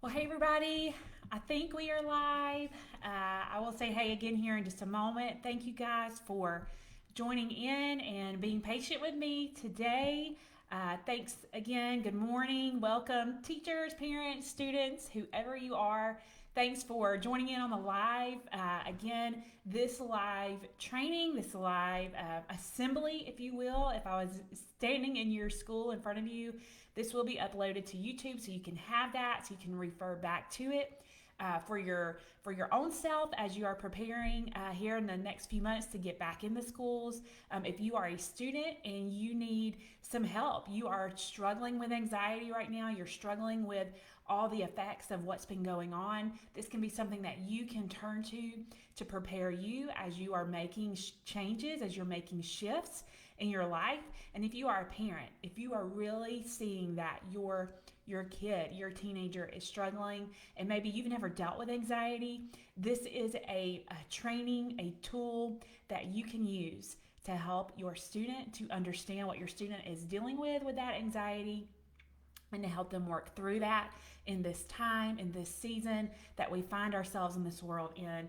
Well, hey everybody, I think we are live. I will say hey again here in just a moment. Thank you guys for joining in and being patient with me today. Thanks again. Good morning. Welcome, teachers, parents, students, whoever you are. Thanks for joining in on the live. Again, this live training, this live assembly, if you will, if I was standing in your school in front of you, this will be uploaded to YouTube so you can have that, so you can refer back to it. For your own self as you are preparing here in the next few months to get back in the schools. If you are a student and you need some help, you are struggling with anxiety right now, you're struggling with all the effects of what's been going on, this can be something that you can turn to prepare you as you are making changes, as you're making shifts in your life. And if you are a parent, if you are really seeing that your kid, your teenager is struggling, and maybe you've never dealt with anxiety, this is a training, a tool that you can use to help your student to understand what your student is dealing with that anxiety, and to help them work through that in this time, in this season that we find ourselves in this world in.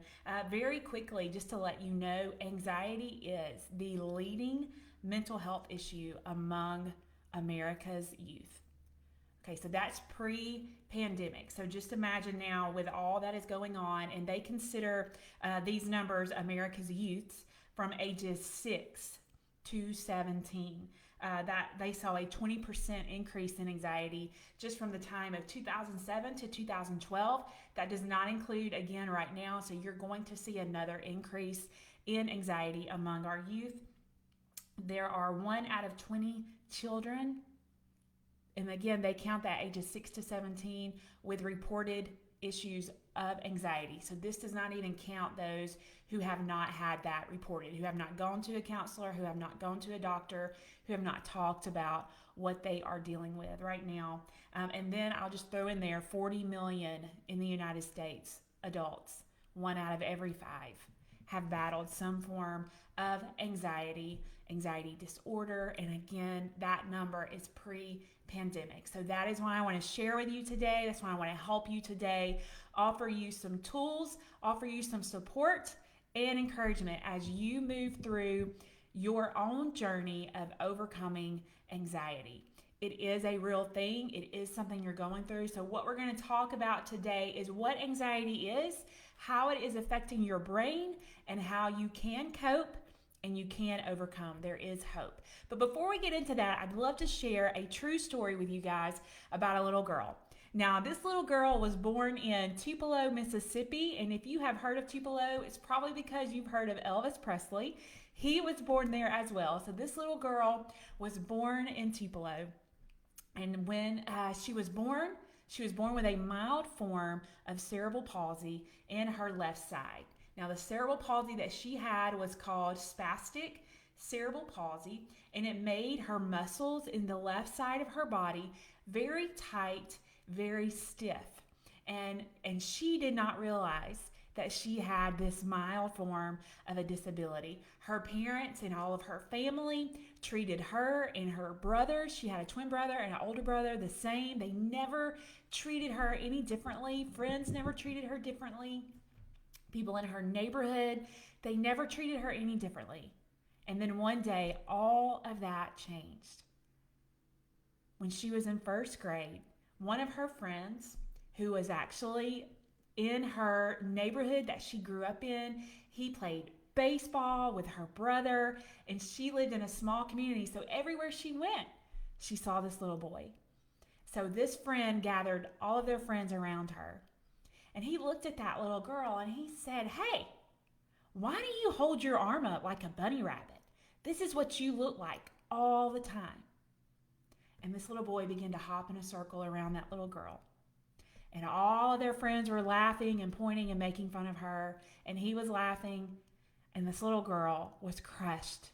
Very quickly, just to let you know, anxiety is the leading mental health issue among America's youth. Okay, so that's pre-pandemic. So just imagine now with all that is going on, and they consider these numbers America's youths from ages 6 to 17. That they saw a 20% increase in anxiety just from the time of 2007 to 2012. That does not include again right now, so you're going to see another increase in anxiety among our youth. There are 1 out of 20 children, and again, they count that ages 6 to 17 with reported issues of anxiety. So this does not even count those who have not had that reported, who have not gone to a counselor, who have not gone to a doctor, who have not talked about what they are dealing with right now. And then I'll just throw in there 40 million in the United States adults, 1 out of every 5 have battled some form of anxiety disorder. And again, that number is pre-pandemic. So that is why I want to share with you today. That's why I want to help you today, offer you some tools, offer you some support and encouragement as you move through your own journey of overcoming anxiety. It is a real thing. It is something you're going through. So what we're going to talk about today is what anxiety is, how it is affecting your brain, and how you can cope and you can overcome. There is hope. But before we get into that, I'd love to share a true story with you guys about a little girl. Now, this little girl was born in Tupelo, Mississippi, and if you have heard of Tupelo, it's probably because you've heard of Elvis Presley. He was born there as well. So this little girl was born in Tupelo. And when she was born with a mild form of cerebral palsy in her left side. Now, the cerebral palsy that she had was called spastic cerebral palsy, and it made her muscles in the left side of her body very tight, very stiff. And she did not realize that she had this mild form of a disability. Her parents and all of her family treated her and her brothers, she had a twin brother and an older brother, the same. They never treated her any differently. Friends never treated her differently. People in her neighborhood, they never treated her any differently. And then one day, all of that changed. When she was in first grade, one of her friends, who was actually in her neighborhood that she grew up in, he played baseball with her brother, and she lived in a small community. So everywhere she went, she saw this little boy. So this friend gathered all of their friends around her, and he looked at that little girl and he said, "Hey, why do you hold your arm up like a bunny rabbit? This is what you look like all the time." And this little boy began to hop in a circle around that little girl. And all of their friends were laughing and pointing and making fun of her. And he was laughing. And this little girl was crushed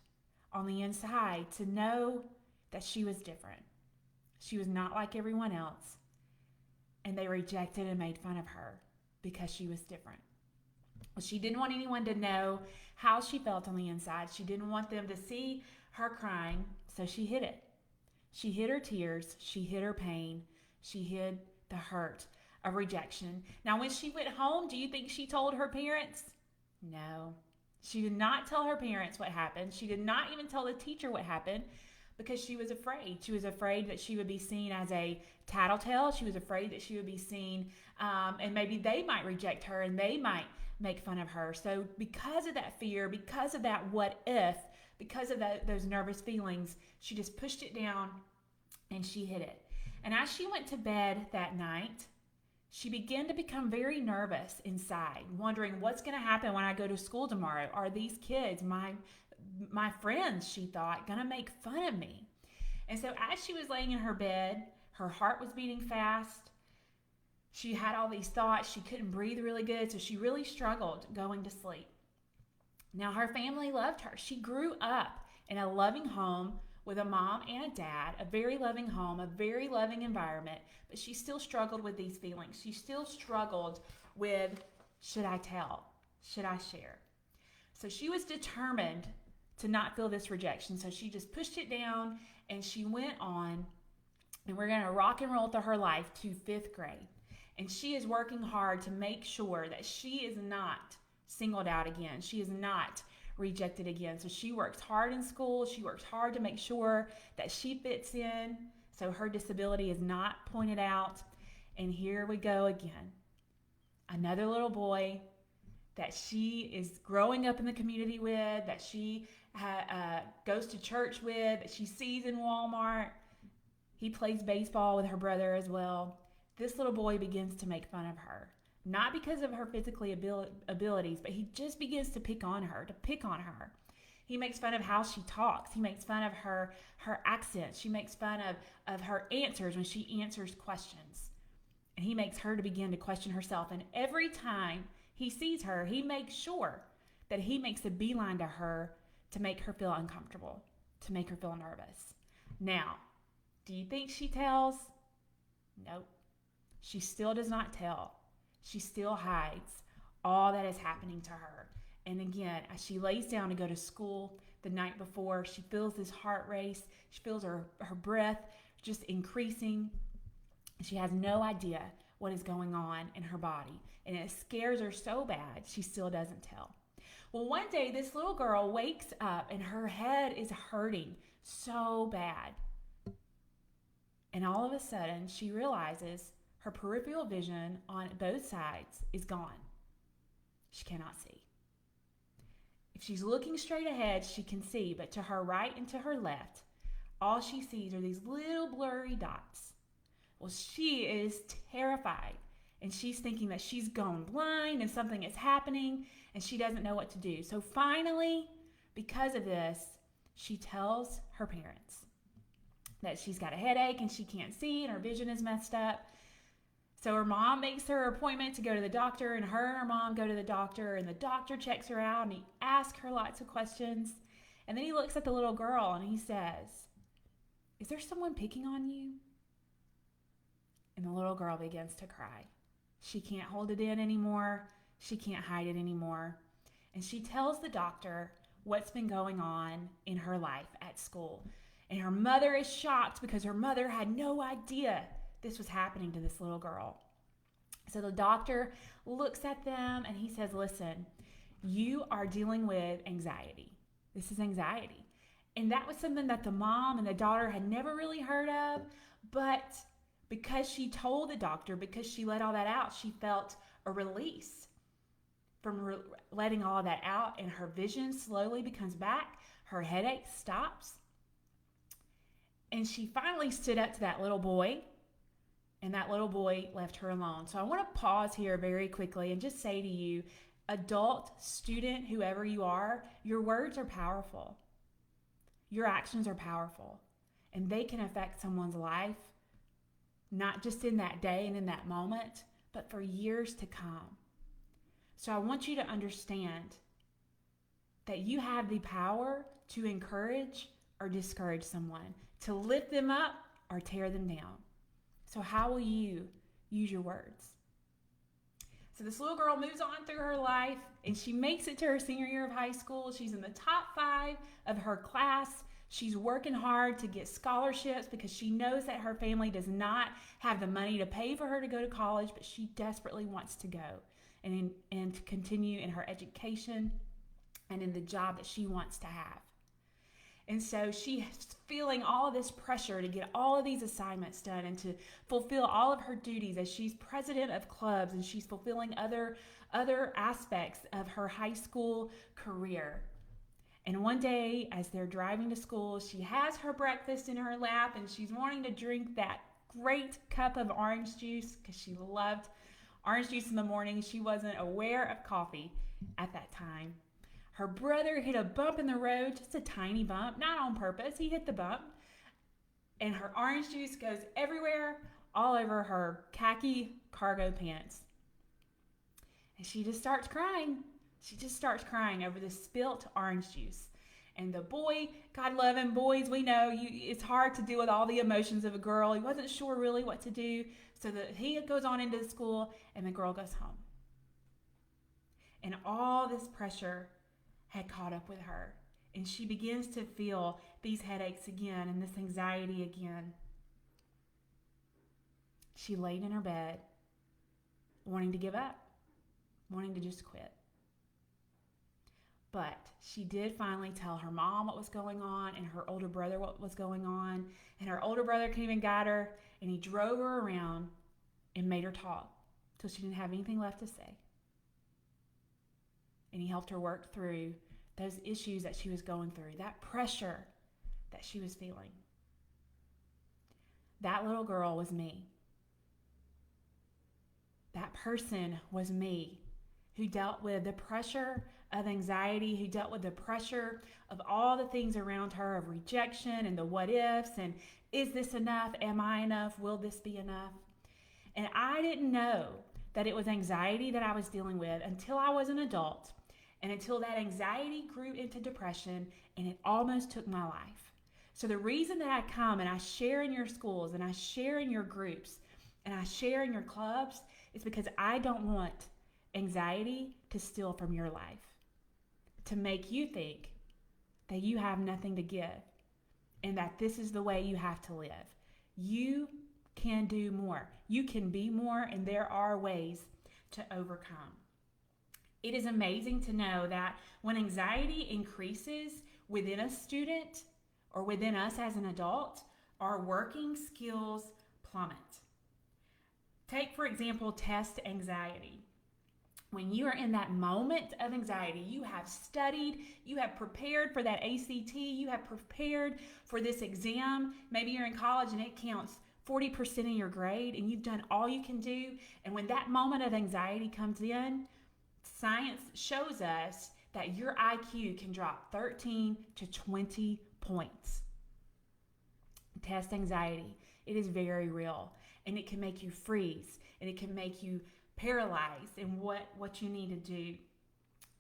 on the inside to know that she was different. She was not like everyone else. And they rejected and made fun of her because she was different. She didn't want anyone to know how she felt on the inside. She didn't want them to see her crying, so she hid it. She hid her tears. She hid her pain. She hid the hurt of rejection. Now, when she went home, do you think she told her parents? No. She did not tell her parents what happened. She did not even tell the teacher what happened because she was afraid. She was afraid that she would be seen as a tattletale. She was afraid that she would be seen and maybe they might reject her and they might make fun of her. So because of that fear, because of that what if, because of those nervous feelings, she just pushed it down and she hid it. And as she went to bed that night, she began to become very nervous inside, wondering what's going to happen when I go to school tomorrow. Are these kids, my friends, she thought, going to make fun of me? And so as she was laying in her bed, her heart was beating fast. She had all these thoughts. She couldn't breathe really good, so she really struggled going to sleep. Now, her family loved her. She grew up in a loving home with a mom and a dad, a very loving home, a very loving environment, but she still struggled with these feelings. She still struggled with, should I tell? Should I share? So she was determined to not feel this rejection. So she just pushed it down and she went on, and we're going to rock and roll through her life to 5th grade. And she is working hard to make sure that she is not singled out again. She is not rejected again. So she works hard in school. She works hard to make sure that she fits in, so her disability is not pointed out. And here we go again. Another little boy that she is growing up in the community with, that she goes to church with, that she sees in Walmart. He plays baseball with her brother as well. This little boy begins to make fun of her. Not because of her physically abilities, but he just begins to pick on her. He makes fun of how she talks. He makes fun of her accent. She makes fun of her answers when she answers questions. And he makes her to begin to question herself. And every time he sees her, he makes sure that he makes a beeline to her to make her feel uncomfortable, to make her feel nervous. Now, do you think she tells? Nope. She still does not tell. She still hides all that is happening to her. And again, as she lays down to go to school the night before, she feels this heart race. She feels her breath just increasing. She has no idea what is going on in her body. And it scares her so bad, she still doesn't tell. Well, one day, this little girl wakes up and her head is hurting so bad. And all of a sudden, she realizes her peripheral vision on both sides is gone. She cannot see. If she's looking straight ahead, she can see, but to her right and to her left, all she sees are these little blurry dots. Well, she is terrified, and she's thinking that she's gone blind and something is happening, and she doesn't know what to do. So finally, because of this, she tells her parents that she's got a headache and she can't see and her vision is messed up. So her mom makes her appointment to go to the doctor, and her mom go to the doctor, and the doctor checks her out and he asks her lots of questions. And then he looks at the little girl and he says, "Is there someone picking on you?" And the little girl begins to cry. She can't hold it in anymore. She can't hide it anymore. And she tells the doctor what's been going on in her life at school. And her mother is shocked because her mother had no idea this was happening to this little girl. So the doctor looks at them and he says, "Listen, you are dealing with anxiety. This is anxiety." And that was something that the mom and the daughter had never really heard of, but because she told the doctor, because she let all that out, she felt a release from letting all that out, and her vision slowly becomes back. Her headache stops. And she finally stood up to that little boy, and that little boy left her alone. So I want to pause here very quickly and just say to you, adult, student, whoever you are, your words are powerful. Your actions are powerful, and they can affect someone's life, not just in that day and in that moment, but for years to come. So I want you to understand that you have the power to encourage or discourage someone, to lift them up or tear them down. So how will you use your words? So this little girl moves on through her life, and she makes it to her senior year of high school. She's in the top 5 of her class. She's working hard to get scholarships because she knows that her family does not have the money to pay for her to go to college, but she desperately wants to go and to continue in her education and in the job that she wants to have. And so she's feeling all of this pressure to get all of these assignments done and to fulfill all of her duties as she's president of clubs and she's fulfilling other aspects of her high school career. And one day, as they're driving to school, she has her breakfast in her lap and she's wanting to drink that great cup of orange juice because she loved orange juice in the morning. She wasn't aware of coffee at that time. Her brother hit a bump in the road, just a tiny bump, not on purpose. He hit the bump. And her orange juice goes everywhere, all over her khaki cargo pants. And she just starts crying. She just starts crying over the spilt orange juice. And the boy, God love him, boys, we know it's hard to deal with all the emotions of a girl. He wasn't sure really what to do. So he goes on into the school and the girl goes home. And all this pressure had caught up with her. And she begins to feel these headaches again and this anxiety again. She laid in her bed, wanting to give up, wanting to just quit. But she did finally tell her mom what was going on and her older brother what was going on. And her older brother came and got her, and he drove her around and made her talk till she didn't have anything left to say. And he helped her work through those issues that she was going through, that pressure that she was feeling. That little girl was me. That person was me, who dealt with the pressure of anxiety, who dealt with the pressure of all the things around her, of rejection and the what ifs and is this enough? Am I enough? Will this be enough? And I didn't know that it was anxiety that I was dealing with until I was an adult and until that anxiety grew into depression and it almost took my life. So the reason that I come and I share in your schools and I share in your groups and I share in your clubs is because I don't want anxiety to steal from your life, to make you think that you have nothing to give and that this is the way you have to live. You can do more. You can be more, and there are ways to overcome. It is amazing to know that when anxiety increases within a student or within us as an adult, our working skills plummet. Take, for example, test anxiety. When you are in that moment of anxiety, you have studied, you have prepared for that ACT, you have prepared for this exam. Maybe you're in college and it counts 40% of your grade and you've done all you can do. And when that moment of anxiety comes in, science shows us that your IQ can drop 13 to 20 points. Test anxiety. It is very real, and it can make you freeze, and it can make you paralyzed in what you need to do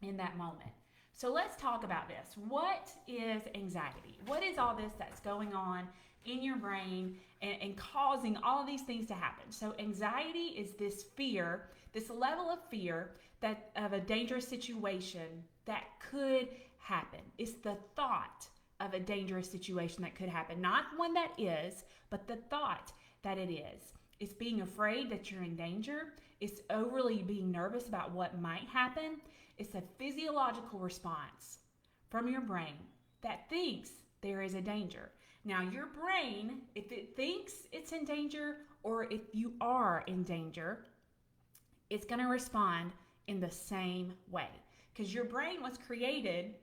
in that moment. So let's talk about this. What is anxiety? What is all this that's going on in your brain and causing all of these things to happen? So anxiety is this fear, this level of fear that of a dangerous situation that could happen. It's the thought of a dangerous situation that could happen, not one that is, but the thought that it is. It's being afraid that you're in danger. It's overly being nervous about what might happen. It's a physiological response from your brain that thinks there is a danger. Now, your brain, if it thinks it's in danger or if you are in danger, it's going to respond in the same way because your brain was created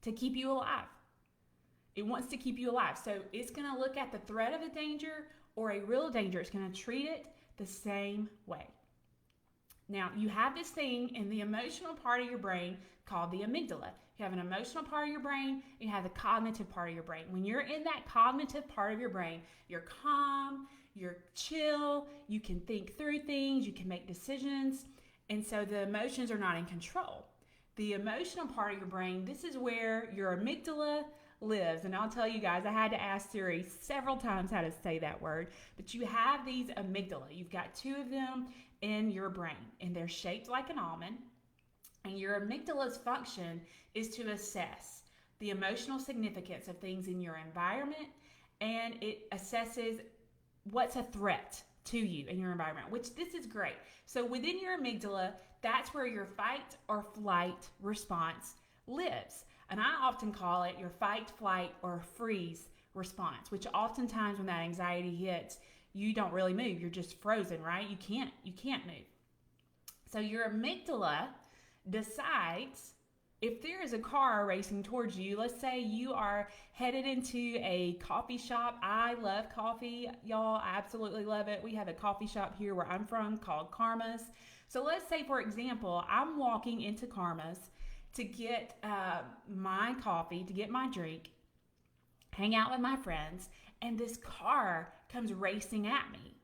to keep you alive. It wants to keep you alive. So it's going to look at the threat of a danger or a real danger. It's going to treat it the same way. Now, you have this thing in the emotional part of your brain called the amygdala. You have an emotional part of your brain, and you have the cognitive part of your brain. When you're in that cognitive part of your brain, you're calm, you're chill, you can think through things, you can make decisions, and so the emotions are not in control. The emotional part of your brain, this is where your amygdala lives. And I'll tell you guys, I had to ask Siri several times how to say that word, but you have these amygdala. You've got two of them in your brain, and they're shaped like an almond. And your amygdala's function is to assess the emotional significance of things in your environment, and it assesses what's a threat to you in your environment, which this is great. So within your amygdala, that's where your fight or flight response lives. And I often call it your fight, flight, or freeze response, which oftentimes when that anxiety hits, you don't really move. You're just frozen, right? You can't move. So your amygdala decides if there is a car racing towards you. Let's say you are headed into a coffee shop. I love coffee, y'all. I absolutely love it. We have a coffee shop here where I'm from called Karma's. So let's say, for example, I'm walking into Karma's to get my coffee, to get my drink, hang out with my friends, and this car comes racing at me.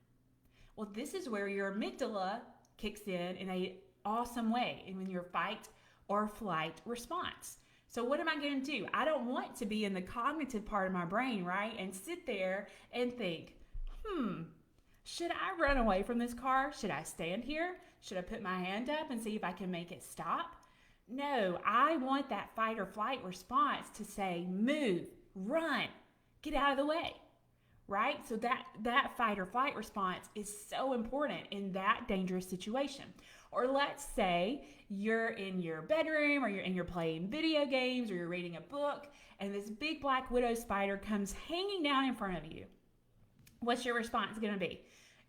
Well, this is where your amygdala kicks in a awesome way in your fight or flight response. So what am I going to do? I don't want to be in the cognitive part of my brain, right? And sit there and think, should I run away from this car? Should I stand here? Should I put my hand up and see if I can make it stop? No, I want that fight or flight response to say, move, run, get out of the way, right? So that fight or flight response is so important in that dangerous situation. Or let's say you're in your bedroom, or you're playing video games, or you're reading a book, and this big black widow spider comes hanging down in front of you. What's your response going to be?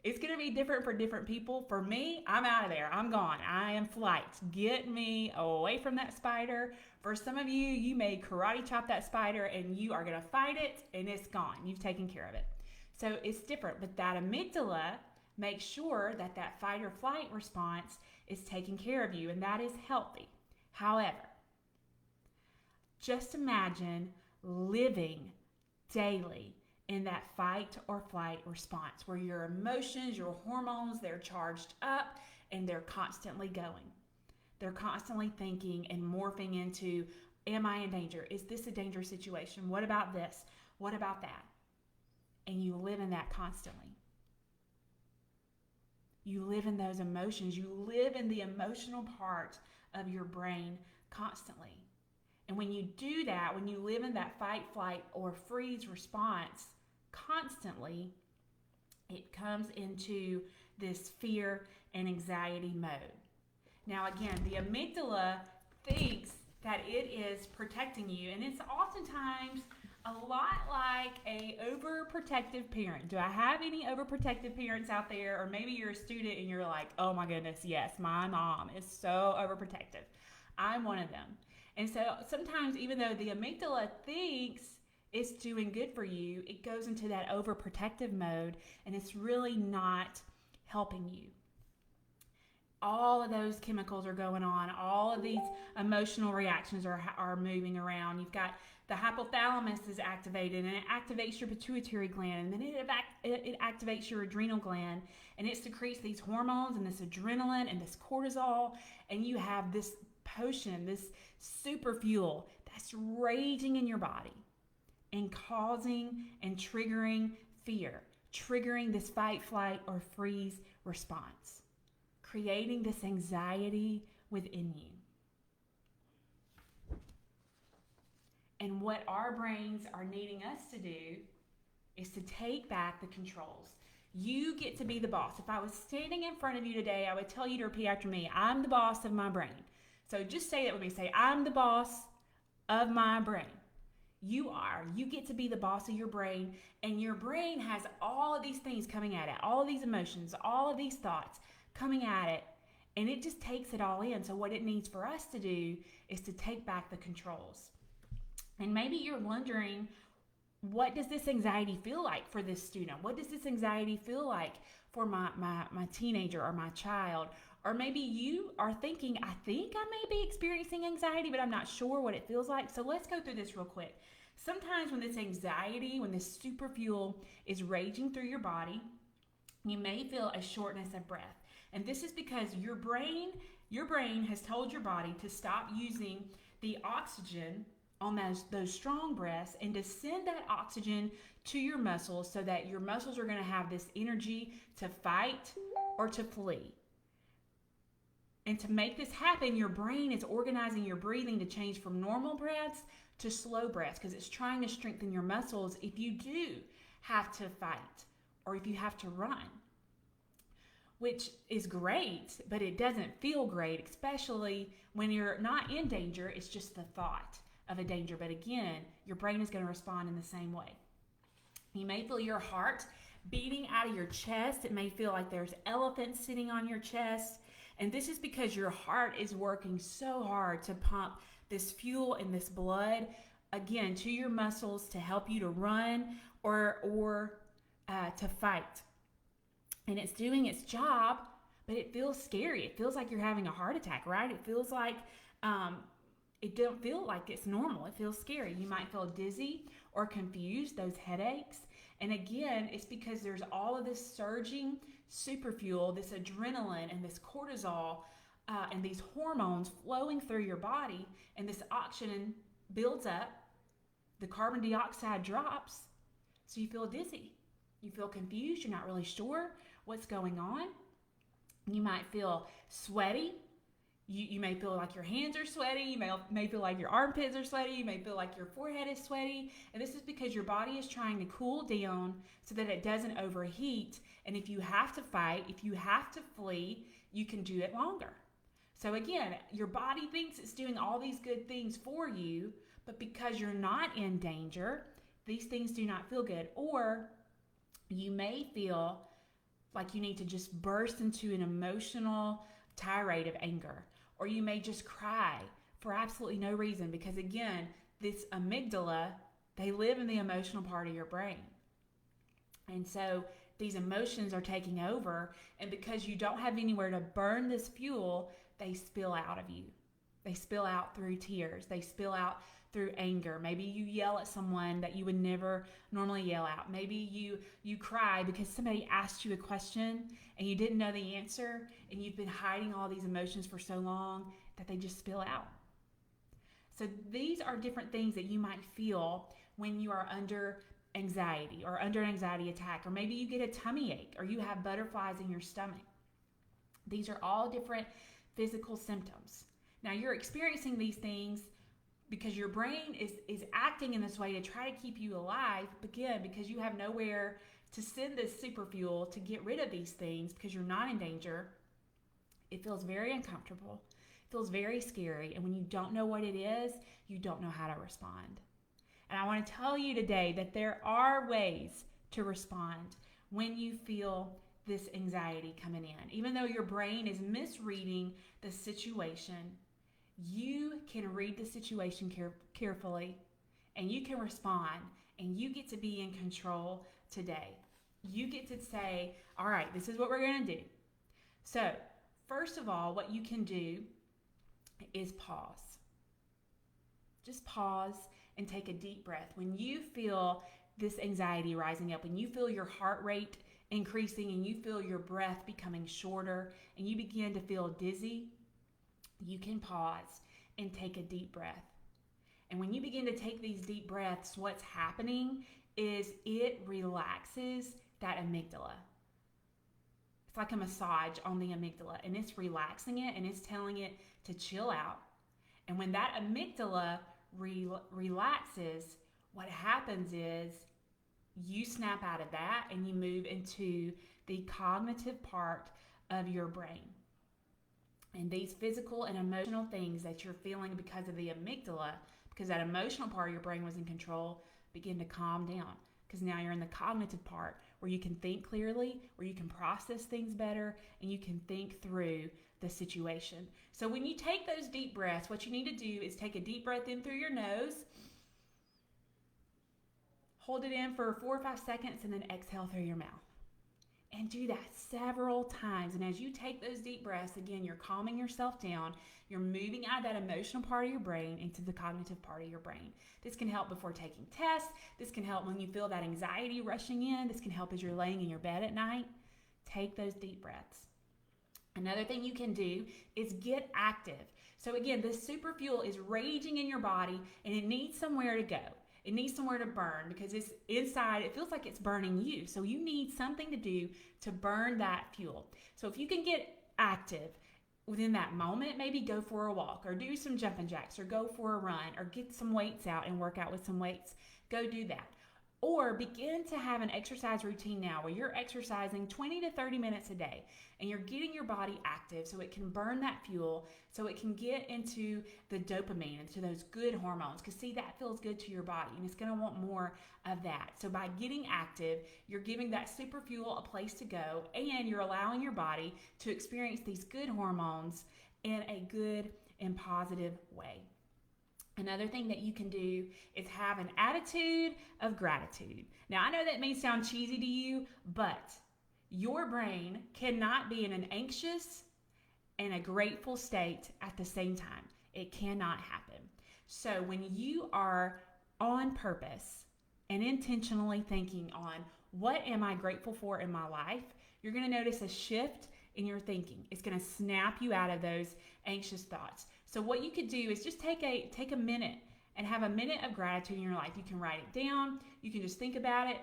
It's going to be different for different people. For me, I'm out of there. I'm gone. I am flight. Get me away from that spider. For some of you, you may karate chop that spider and you are going to fight it and it's gone. You've taken care of it. So it's different. But that amygdala makes sure that that fight or flight response is taking care of you, and that is healthy. However, just imagine living daily in that fight or flight response where your emotions, your hormones, they're charged up and they're constantly going. They're constantly thinking and morphing into, am I in danger? Is this a dangerous situation? What about this? What about that? And you live in that constantly. You live in those emotions. You live in the emotional part of your brain constantly. And when you do that, when you live in that fight, flight, or freeze response constantly, it comes into this fear and anxiety mode. Now, again, the amygdala thinks that it is protecting you, and it's oftentimes a lot like a overprotective parent. Do I have any overprotective parents out there? Or maybe you're a student and you're like, oh my goodness, yes, my mom is so overprotective. I'm one of them. And so sometimes, even though the amygdala thinks it's doing good for you, it goes into that overprotective mode, and it's really not helping you. All of those chemicals are going on. All of these emotional reactions are moving around. You've got the hypothalamus is activated, and it activates your pituitary gland, and then it activates your adrenal gland, and it secretes these hormones and this adrenaline and this cortisol, and you have this potion, this super fuel that's raging in your body and causing and triggering fear, triggering this fight, flight, or freeze response, creating this anxiety within you. And what our brains are needing us to do is to take back the controls. You get to be the boss. If I was standing in front of you today, I would tell you to repeat after me, I'm the boss of my brain. So just say that with me. Say, I'm the boss of my brain. You are. You get to be the boss of your brain, and your brain has all of these things coming at it, all of these emotions, all of these thoughts coming at it, and it just takes it all in. So what it needs for us to do is to take back the controls. And maybe you're wondering, what does this anxiety feel like for this student? What does this anxiety feel like for my teenager or my child? Or maybe you are thinking, I think I may be experiencing anxiety, but I'm not sure what it feels like. So let's go through this real quick. Sometimes when this anxiety, when this super fuel is raging through your body, you may feel a shortness of breath. And this is because your brain has told your body to stop using the oxygen on those strong breaths and to send that oxygen to your muscles so that your muscles are going to have this energy to fight or to flee. And to make this happen, your brain is organizing your breathing to change from normal breaths to slow breaths because it's trying to strengthen your muscles if you do have to fight or if you have to run, which is great, but it doesn't feel great, especially when you're not in danger. It's just the thought of a danger. But again, your brain is going to respond in the same way. You may feel your heart beating out of your chest. It may feel like there's elephants sitting on your chest. And this is because your heart is working so hard to pump this fuel and this blood, again, to your muscles to help you to run or to fight. And it's doing its job, but it feels scary. It feels like you're having a heart attack, right? It feels like it don't feel like it's normal. It feels scary. You might feel dizzy or confused, those headaches. And again, it's because there's all of this surging superfuel, this adrenaline and this cortisol and these hormones flowing through your body, and this oxygen builds up, the carbon dioxide drops, so you feel dizzy. You feel confused. You're not really sure what's going on. You might feel sweaty. You may feel like your hands are sweaty. You may feel like your armpits are sweaty. You may feel like your forehead is sweaty. And this is because your body is trying to cool down so that it doesn't overheat. And if you have to fight, if you have to flee, you can do it longer. So again, your body thinks it's doing all these good things for you, but because you're not in danger, these things do not feel good. Or you may feel like you need to just burst into an emotional tirade of anger. Or you may just cry for absolutely no reason because, again, this amygdala, they live in the emotional part of your brain. And so these emotions are taking over, and because you don't have anywhere to burn this fuel, they spill out of you. They spill out through tears. They spill out through anger. Maybe you yell at someone that you would never normally yell at. Maybe you cry because somebody asked you a question and you didn't know the answer, and you've been hiding all these emotions for so long that they just spill out. So these are different things that you might feel when you are under anxiety or under an anxiety attack, or maybe you get a tummy ache or you have butterflies in your stomach. These are all different physical symptoms. Now you're experiencing these things because your brain is acting in this way to try to keep you alive, again, because you have nowhere to send this super fuel to get rid of these things because you're not in danger. It feels very uncomfortable. It feels very scary. And when you don't know what it is, you don't know how to respond. And I want to tell you today that there are ways to respond when you feel this anxiety coming in. Even though your brain is misreading the situation, you can read the situation carefully, and you can respond, and you get to be in control today. You get to say, all right, this is what we're going to do. So, first of all, what you can do is pause. Just pause and take a deep breath. When you feel this anxiety rising up, when you feel your heart rate increasing and you feel your breath becoming shorter and you begin to feel dizzy, you can pause and take a deep breath. And when you begin to take these deep breaths, what's happening is it relaxes that amygdala. It's like a massage on the amygdala, and it's relaxing it and it's telling it to chill out. And when that amygdala relaxes, what happens is you snap out of that and you move into the cognitive part of your brain. And these physical and emotional things that you're feeling because of the amygdala, because that emotional part of your brain was in control, begin to calm down. Because now you're in the cognitive part where you can think clearly, where you can process things better, and you can think through the situation. So when you take those deep breaths, what you need to do is take a deep breath in through your nose, hold it in for 4 or 5 seconds, and then exhale through your mouth. And do that several times. And as you take those deep breaths, again, you're calming yourself down. You're moving out of that emotional part of your brain into the cognitive part of your brain. This can help before taking tests. This can help when you feel that anxiety rushing in. This can help as you're laying in your bed at night. Take those deep breaths. Another thing you can do is get active. So again, this super fuel is raging in your body and it needs somewhere to go. It needs somewhere to burn because it's inside. It feels like it's burning you. So you need something to do to burn that fuel. So if you can get active, within that moment, maybe go for a walk or do some jumping jacks or go for a run or get some weights out and work out with some weights. Go do that. Or begin to have an exercise routine now where you're exercising 20 to 30 minutes a day and you're getting your body active so it can burn that fuel, so it can get into the dopamine, into those good hormones. Because, see, that feels good to your body and it's going to want more of that. So, by getting active, you're giving that super fuel a place to go and you're allowing your body to experience these good hormones in a good and positive way. Another thing that you can do is have an attitude of gratitude. Now, I know that may sound cheesy to you, but your brain cannot be in an anxious and a grateful state at the same time. It cannot happen. So when you are on purpose and intentionally thinking on what am I grateful for in my life, you're going to notice a shift in your thinking. It's going to snap you out of those anxious thoughts. So what you could do is just take a minute and have a minute of gratitude in your life. You can write it down. You can just think about it.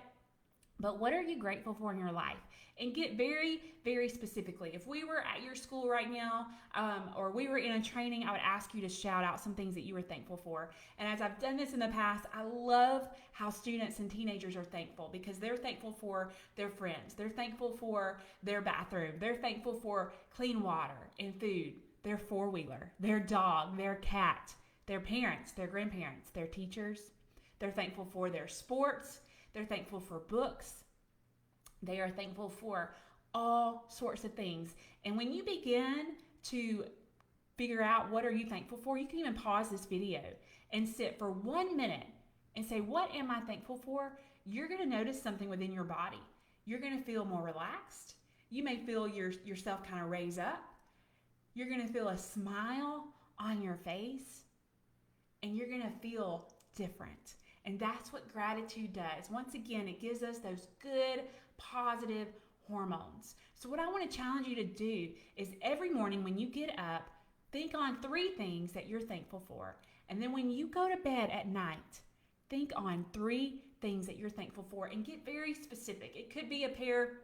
But what are you grateful for in your life? And get very, very specifically. If we were at your school right now, or we were in a training, I would ask you to shout out some things that you were thankful for. And as I've done this in the past, I love how students and teenagers are thankful because they're thankful for their friends. They're thankful for their bathroom. They're thankful for clean water and food, their four-wheeler, their dog, their cat, their parents, their grandparents, their teachers. They're thankful for their sports. They're thankful for books. They are thankful for all sorts of things. And when you begin to figure out what are you thankful for, you can even pause this video and sit for 1 minute and say, what am I thankful for? You're going to notice something within your body. You're going to feel more relaxed. You may feel yourself kind of raise up. You're going to feel a smile on your face, and you're going to feel different. And that's what gratitude does. Once again, it gives us those good, positive hormones. So what I want to challenge you to do is every morning when you get up, think on 3 things that you're thankful for. And then when you go to bed at night, think on 3 things that you're thankful for and get very specific. It could be a pair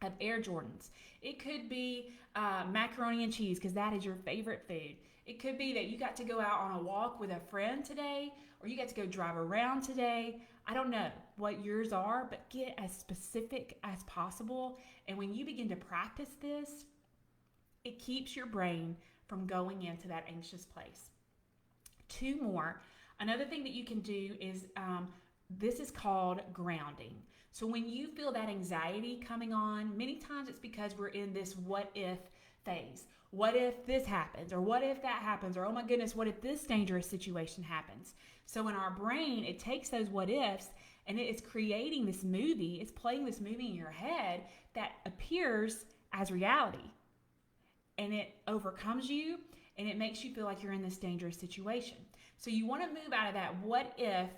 of Air Jordans. It could be macaroni and cheese because that is your favorite food. It could be that you got to go out on a walk with a friend today, or you got to go drive around today. I don't know what yours are, but get as specific as possible. And when you begin to practice this, it keeps your brain from going into that anxious place. 2 more. Another thing that you can do is this is called grounding. So when you feel that anxiety coming on, many times it's because we're in this what if phase. What if this happens? Or what if that happens? Or oh my goodness, what if this dangerous situation happens? So in our brain, it takes those what ifs and it is creating this movie. It's playing this movie in your head that appears as reality. And it overcomes you and it makes you feel like you're in this dangerous situation. So you want to move out of that what if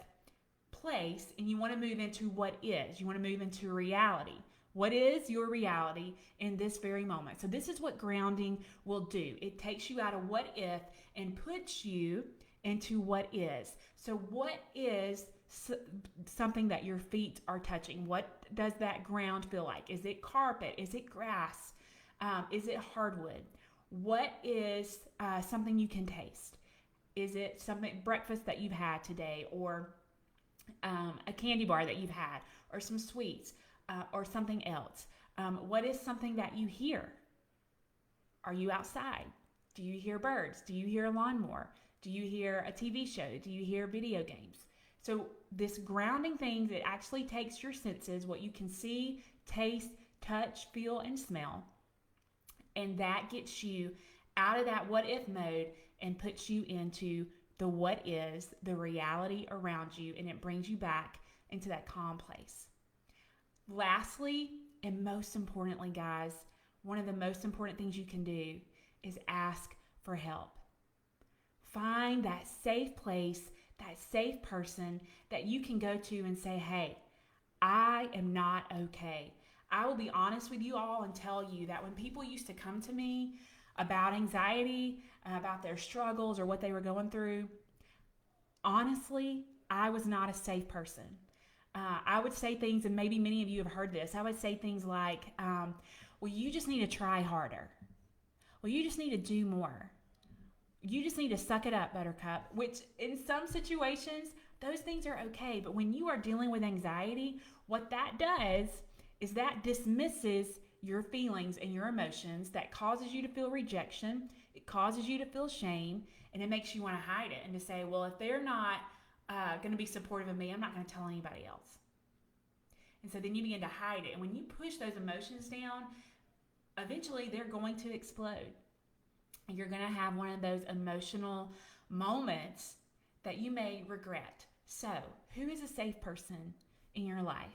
place and you want to move into what is. You want to move into reality. What is your reality in this very moment? So this is what grounding will do. It takes you out of what if and puts you into what is. So what is something that your feet are touching? What does that ground feel like? Is it carpet? Is it grass? Is it hardwood? What is something you can taste? Is it something breakfast that you've had today, or a candy bar that you've had, or some sweets, or something else? What is something that you hear? Are you outside? Do you hear birds? Do you hear a lawnmower? Do you hear a TV show? Do you hear video games? So this grounding thing that actually takes your senses, what you can see, taste, touch, feel, and smell, and that gets you out of that what if mode and puts you into the what is, the reality around you, and it brings you back into that calm place. Lastly, and most importantly, guys, one of the most important things you can do is ask for help. Find that safe place, that safe person that you can go to and say, hey, I am not okay. I will be honest with you all and tell you that when people used to come to me about anxiety, about their struggles or what they were going through, honestly, I was not a safe person. I would say things, and maybe many of you have heard this. I would say things like, well, you just need to try harder. Well, you just need to do more. You just need to suck it up, Buttercup, which in some situations, those things are okay. But when you are dealing with anxiety, what that does is that dismisses your feelings and your emotions. That causes you to feel rejection. It causes you to feel shame, and it makes you want to hide it and to say, well, if they're not going to be supportive of me, I'm not going to tell anybody else. And so then you begin to hide it. And when you push those emotions down, eventually they're going to explode. And you're going to have one of those emotional moments that you may regret. So, who is a safe person in your life?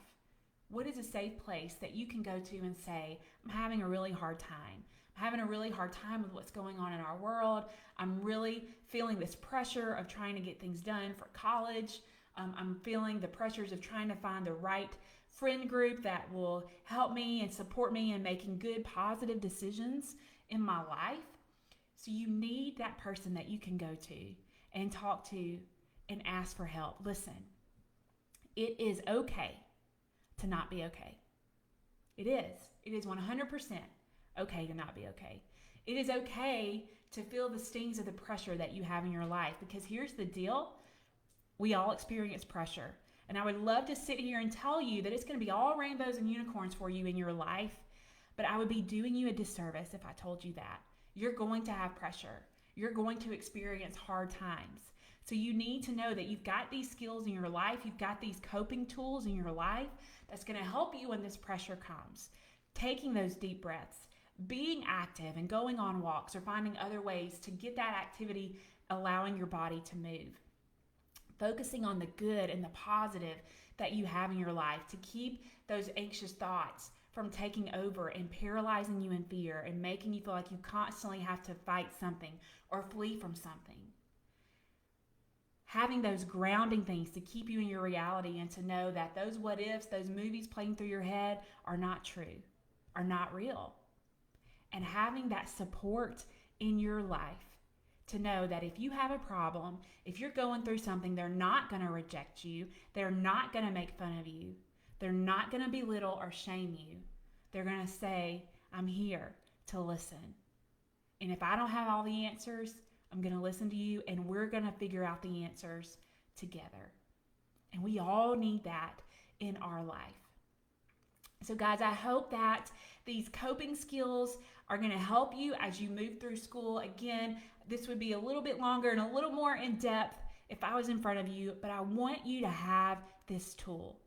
What is a safe place that you can go to and say, I'm having a really hard time. I'm having a really hard time with what's going on in our world. I'm really feeling this pressure of trying to get things done for college. I'm feeling the pressures of trying to find the right friend group that will help me and support me in making good, positive decisions in my life. So you need that person that you can go to and talk to and ask for help. Listen, it is okay to not be okay. It is. It is 100% okay to not be okay. It is okay to feel the stings of the pressure that you have in your life, because here's the deal. We all experience pressure. And I would love to sit here and tell you that it's going to be all rainbows and unicorns for you in your life, but I would be doing you a disservice if I told you that. You're going to have pressure. You're going to experience hard times. So you need to know that you've got these skills in your life. You've got these coping tools in your life that's going to help you when this pressure comes. Taking those deep breaths, being active and going on walks, or finding other ways to get that activity, allowing your body to move. Focusing on the good and the positive that you have in your life to keep those anxious thoughts from taking over and paralyzing you in fear and making you feel like you constantly have to fight something or flee from something. Having those grounding things to keep you in your reality and to know that those what ifs, those movies playing through your head are not true, are not real. And having that support in your life to know that if you have a problem, if you're going through something, they're not going to reject you. They're not going to make fun of you. They're not going to belittle or shame you. They're going to say, I'm here to listen. And if I don't have all the answers, I'm going to listen to you, and we're going to figure out the answers together. And we all need that in our life. So guys, I hope that these coping skills are going to help you as you move through school. Again, this would be a little bit longer and a little more in depth if I was in front of you, but I want you to have this tool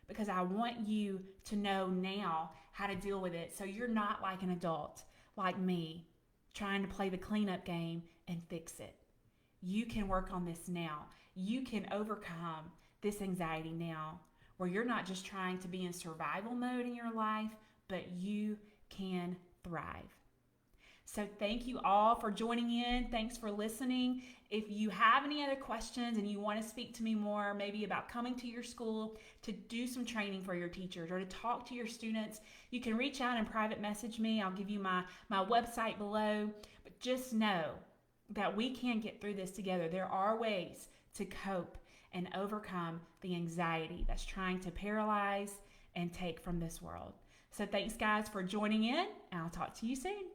because I want you to know now how to deal with it so you're not like an adult like me trying to play the cleanup game and fix it. You can work on this now. You can overcome this anxiety now, where you're not just trying to be in survival mode in your life, but you can thrive. So thank you all for joining in. Thanks for listening. If you have any other questions and you want to speak to me more, maybe about coming to your school to do some training for your teachers or to talk to your students, you can reach out and private message me. I'll give you my website below. But just know that we can get through this together. There are ways to cope and overcome the anxiety that's trying to paralyze and take from this world. So thanks guys for joining in, and I'll talk to you soon.